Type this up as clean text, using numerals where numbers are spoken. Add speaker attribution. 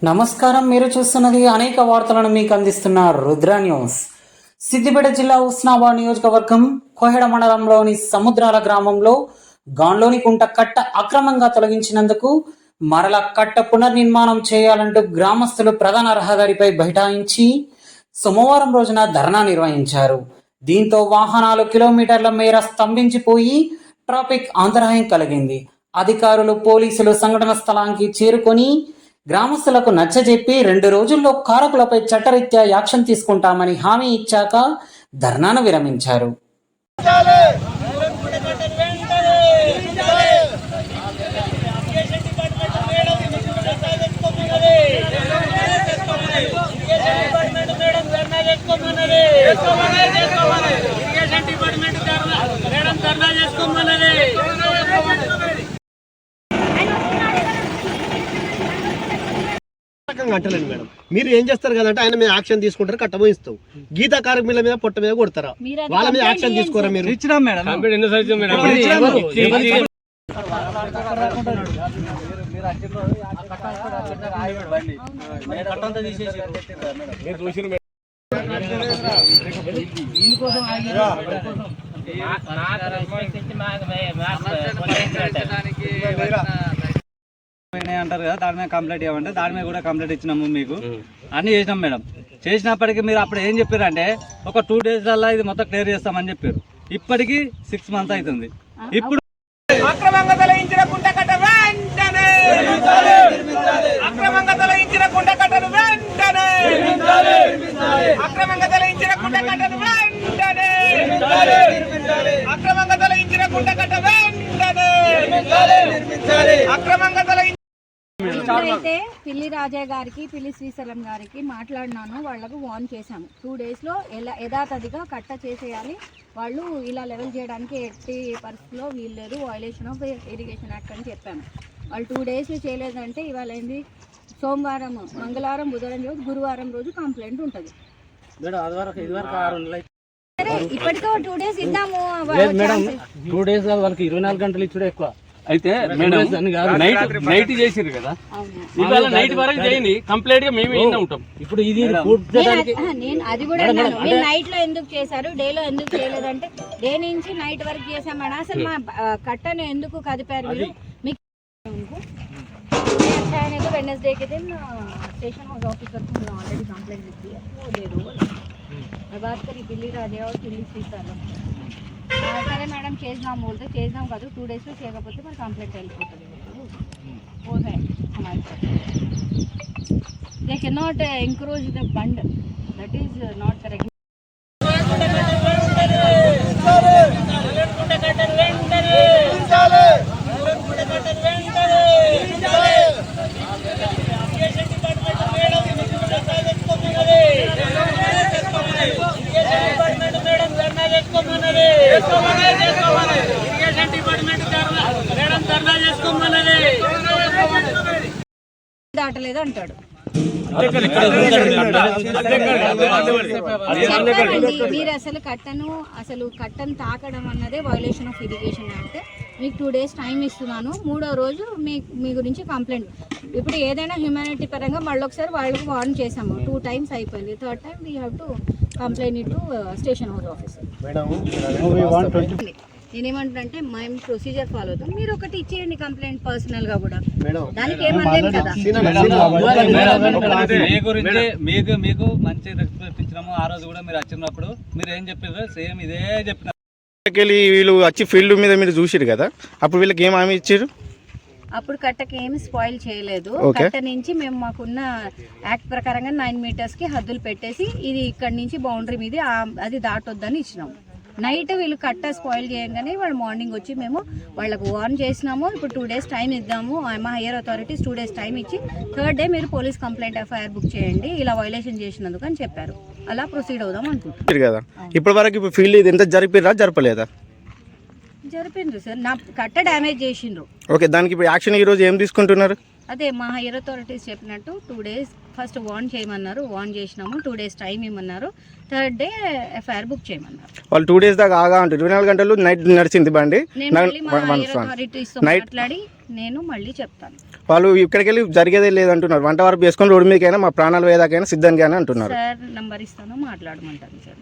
Speaker 1: నమస్కారం, మీరు చూస్తున్నది అనేక వార్తలను మీకు అందిస్తున్న రుద్ర న్యూస్. సిద్దిపేట జిల్లా హుస్నాబాద్ నియోజకవర్గం కోహెడ మండలంలోని సముద్రాల గ్రామంలో గాన్లోని కుంట కట్ట అక్రమంగా తొలగించినందుకు మరల కట్ట పునర్నిర్మాణం చేయాలంటూ గ్రామస్తులు ప్రధాన రహదారిపై బైఠాయించి సోమవారం రోజున ధర్నా నిర్వహించారు. దీంతో వాహనాలు కిలోమీటర్ల మేర స్తంభించిపోయి ట్రాఫిక్ అంతరాయం కలిగింది. అధికారులు, పోలీసులు సంఘటన స్థలానికి చేరుకొని గ్రామస్తులకు నచ్చజెప్పి 2 రోజుల్లో కారకులపై చట్టరీత్యా యాక్షన్ తీసుకుంటామని హామీ ఇచ్చాక ధర్నాను విరమించారు.
Speaker 2: అంటలేను మేడం, మీరు ఏం చేస్తారు కదంటే ఆయన మీద యాక్షన్ తీసుకుంటారు, కట్టబోయిస్తాం. గీతా కార్మికుల మీద పొట్ట మీద కొడతారా, వాళ్ళ మీద యాక్షన్ తీసుకోరా? మీరు ఇచ్చినాం మేడం.
Speaker 3: అంటారు కదా, దాని మీద కంప్లైంట్ ఇవ్వమంటే దాని మీద కూడా కంప్లైంట్ ఇచ్చినాము. మీకు అన్ని చేసినాం మేడం. చేసినప్పటికీ మీరు అప్పుడు ఏం చెప్పారంటే ఒక 2 డేస్లలో ఇది మొత్తం క్లియర్ చేస్తామని చెప్పారు. ఇప్పటికి 6 మంత్స్ అవుతుంది. ఇప్పుడు
Speaker 4: అక్రమంగా తొలగించిన కుంటకట్ట వెంటనే, అక్రమంగా తొలగించిన కుంటకట్టను వెంటనే, అక్రమంగా తొలగించిన కుంటకట్టను వెంటనే, అక్రమంగా తొలగించిన కుంటకట్ట వెంటనే, అక్రమంగా తొలగించిన.
Speaker 5: అయితే పిల్లి రాజా గారికి, పిల్లి శ్రీశైలం గారికి మాట్లాడినాను. వాళ్లకు వార్న్ చేశాము. 2 డేస్లో యథాతథిగా కట్ట చేసేయాలి. వాళ్ళు ఇలా లెవెల్ చేయడానికి ఎట్టి పరిస్థితిలో వీల్లేదు, వయలేషన్ ఆఫ్ ఇరిగేషన్ యాక్ట్ అని చెప్పాము. వాళ్ళు 2 డేస్లో చేయలేదంటే ఇవాళ ఏంది, సోమవారం, మంగళవారం, బుధవారం రోజు, గురువారం రోజు కంప్లైంట్ ఉంటుంది. సరే, ఇప్పటికో 2 డేస్ ఇద్దాము.
Speaker 3: 2 డేస్ వాళ్ళకి 24 గంటలు ఇచ్చుడే ఎక్కువ. అయితే నైట్ చేసిరు కదా, ఇవాళ నైట్ వరకు చేయండి, కంప్లీట్ గా మేము ఉంటాం. ఇప్పుడు ఇది
Speaker 5: నేను అది కూడా అన్నాను, మీరు నైట్ లో ఎందుకు చేశారు, డే లో ఎందుకు చేయలేదంటే, డే నుంచి నైట్ వరకు చేసామని. అసలు మా కట్టను ఎందుకు కదిపారు మీరు? మీకు वेडनेसडे के दिन स्टेशन हाउस ऑफिसर को ऑलरेडी कंप्लेंट लिखी है, वो दे दो। मैं बात करी पिल्ली राजा और पिल्ली శ్రీశైలం. సరే మేడం చేద్దాం बोलते, చేద్దాం కాదు 2 డేస్లో చేయకపోతే మరి కంప్లైంట్ వెళ్ళిపోతుంది. वो है हमारे साथ. They cannot encourage the fund. That is not correct. దాటలేదు అంటాడు. మీరు అసలు కట్టను తాకడం అన్నదే వయలేషన్ ఆఫ్ ఇరిగేషన్ యాక్ట్. మీకు 2 డేస్ టైం ఇస్తున్నాను. 3వ రోజు మీ గురించి కంప్లైంట్. ఇప్పుడు ఏదైనా హ్యూమానిటీ పరంగా మళ్ళీ ఒకసారి వాళ్ళకి వార్న్ చేసాము. 2 టైమ్స్ అయిపోయింది. 3rd time we have to complaint it to station house officer. నేనేమంటానంటే మేము ప్రొసీజర్ ఫాలో అవుతాం, మీరు ఒకటి ఇచ్చేయండి కంప్లైంట్ పర్సనల్ గా కూడా, దానికి ఏమనలేదు కదా.
Speaker 3: మీ గురించి మీకు మంచి రెస్పెక్ట్ ఇచ్చినాము. ఆ రోజు కూడా మీరు వచ్చినప్పుడు మీరు ఏం చెప్పారు, సేమ్ ఇదే చెప్పినారు.
Speaker 2: వీళ్ళు వచ్చి ఫీల్డ్ మీద మీరు చూసిరు కదా, అప్పుడు వీళ్ళకి ఏం హామీ ఇచ్చారు?
Speaker 5: అప్పుడు కట్టకి ఏమి స్పాయిల్ చేయలేదు. కట్ట నుంచి మేము మాకున్న యాక్ట్ ప్రకారంగా 9 మీటర్స్కి హద్దులు పెట్టేసి ఇది ఇక్కడ నుంచి బౌండరీ మీద అది దాటొద్దని ఇచ్చినాము. నైట్ వీళ్ళు కట్ట స్పాయిల్ చేయగానే వాళ్ళు మార్నింగ్ వచ్చి మేము వాళ్ళకు వార్న్ చేసినాము. ఇప్పుడు 2 డేస్ టైం ఇద్దాము, మా హైయర్ అథారిటీస్ 2 డేస్ టైం ఇచ్చి 3rd డే మీరు పోలీస్ కంప్లైంట్ ఎఫ్ఐఆర్ బుక్ చేయండి ఇలా వైలేషన్ చేసినందుకు అని చెప్పారు. అలా ప్రొసీడ్ అవుదాం అనుకుంటున్నారు కదా.
Speaker 2: ఇప్పటి వరకు ఫీల్డ్ ఇది ఎంత జరిపిరా జరపలేదా?
Speaker 5: జరిపిండ్రు సార్, నా కట్ట డ్యామేజ్ చేసిండ్రు.
Speaker 2: ఓకే, దానికి ఇప్పుడు యాక్షన్ ఈ రోజు ఏం తీసుకుంటున్నారు?
Speaker 5: అదే మా హైయర్ అథారిటీస్ చెప్పినట్టు 2 days ఫస్ట్ వార్న్ చేయమన్నారు, వార్న్ చేసినాము. 2 days టైం ఇవ్వమన్నారు. 3rd day ఎఫ్ఐఆర్ బుక్ చేయమన్నారు.
Speaker 6: వాళ్ళు 2 days దాకా ఆగా అంటారు. 24 గంటలు నైట్ నడిచింది బండి.
Speaker 5: నేను మళ్ళీ మా హైయర్ అథారిటీస్తో మాట్లాడి నేను మళ్ళీ చెప్తాను.
Speaker 6: వాళ్ళు ఇక్కడికి వెళ్ళి జరిగేదే లేదంటున్నారు. వంట వరకు వేసుకొని రోడ్డు మీదకైనా మా ప్రాణాలు వేదాకైనా సిద్ధంగా అంటున్నారు.
Speaker 5: సార్ నంబర్ ఇస్తాను, మాట్లాడమంటాను సార్.